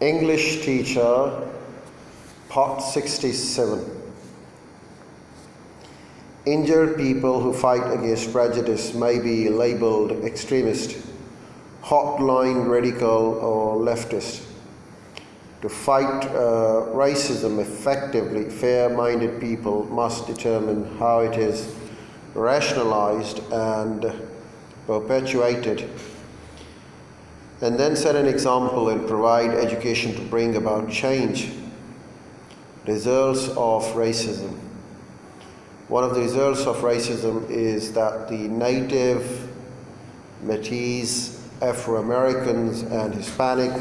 English teacher, part 67. Injured people who fight against prejudice may be labeled extremist, hotline radical, or leftist. To fight racism effectively, fair-minded people must determine how it is rationalized and perpetuated, and then set an example and provide education to bring about change. Results of racism. One of the results of racism is that the native, Métis, Afro-Americans, and Hispanic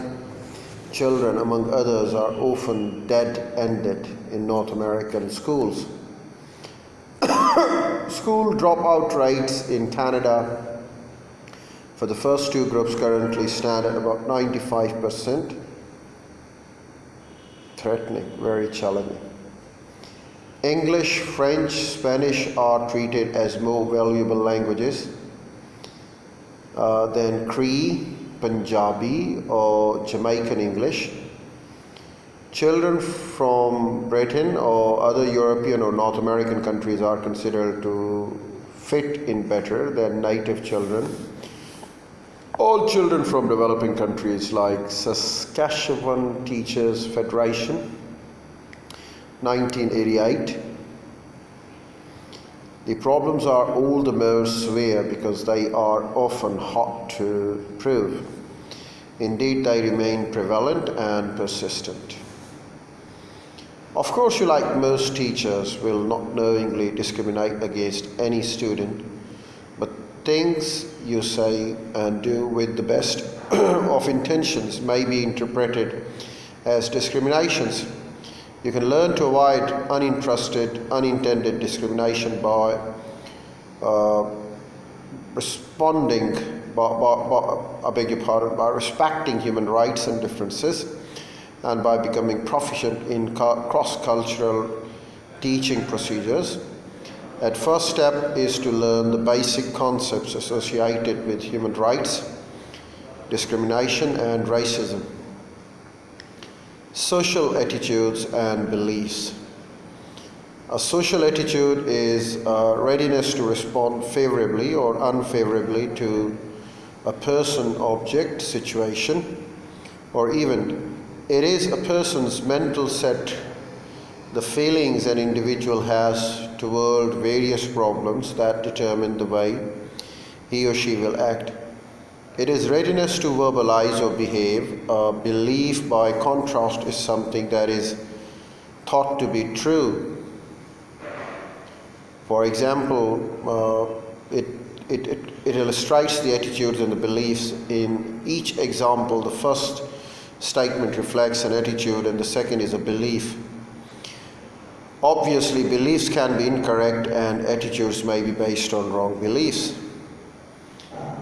children, among others, are often dead-ended in North American schools. School dropout rates in Canada for the first two groups currently stand at about 95%. Threatening, very challenging. English, French, Spanish are treated as more valuable languages than Cree, Punjabi, or Jamaican English. Children from Britain or other European or North American countries are considered to fit in better than native children. All children from developing countries like Saskatchewan Teachers Federation, 1988. The problems are all the more severe because they are often hard to prove. Indeed, they remain prevalent and persistent. Of course, you, like most teachers, will not knowingly discriminate against any student, but things you say and do with the best of intentions may be interpreted as discriminations. You can learn to avoid unintended discrimination by by respecting human rights and differences, and by becoming proficient in cross-cultural teaching procedures. The first step is to learn the basic concepts associated with human rights, discrimination, and racism. Social attitudes and beliefs. A social attitude is a readiness to respond favorably or unfavorably to a person, object, situation, or event. It is a person's mental set, the feelings an individual has toward various problems that determine the way he or she will act. It is readiness to verbalize or behave. A belief, by contrast, is something that is thought to be true. For example, it illustrates the attitudes and the beliefs in each example. The first statement reflects an attitude and the second is a belief. Obviously, beliefs can be incorrect and attitudes may be based on wrong beliefs.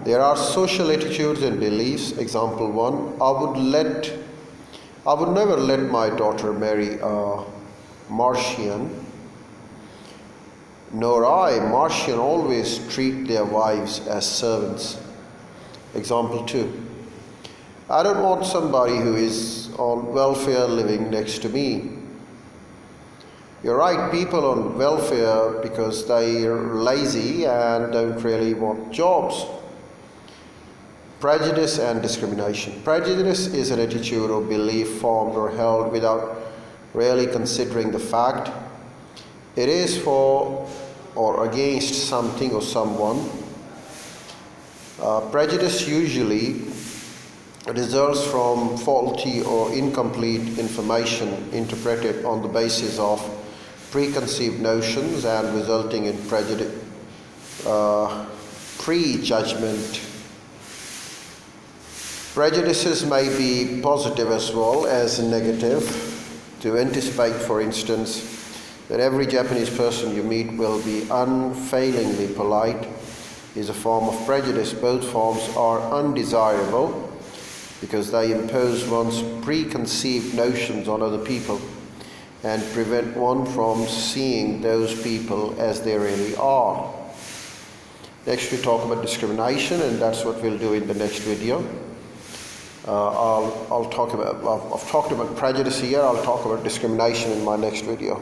There are social attitudes and beliefs. Example 1, I would never let my daughter marry a Martian, nor I. Martians always treat their wives as servants. Example 2, I don't want somebody who is on welfare living next to me. You're right, people on welfare because they're lazy and don't really want jobs. Prejudice and discrimination. Prejudice is an attitude or belief formed or held without really considering the fact. It is for or against something or someone. Prejudice usually results from faulty or incomplete information interpreted on the basis of preconceived notions and resulting in prejudgment. Prejudices may be positive as well as negative. To anticipate, for instance, that every Japanese person you meet will be unfailingly polite is a form of prejudice. Both forms are undesirable because they impose one's preconceived notions on other people and prevent one from seeing those people as they really are. Next we talk about discrimination, and that's what we'll do in the next video. I've talked about prejudice here. I'll talk about discrimination in my next video.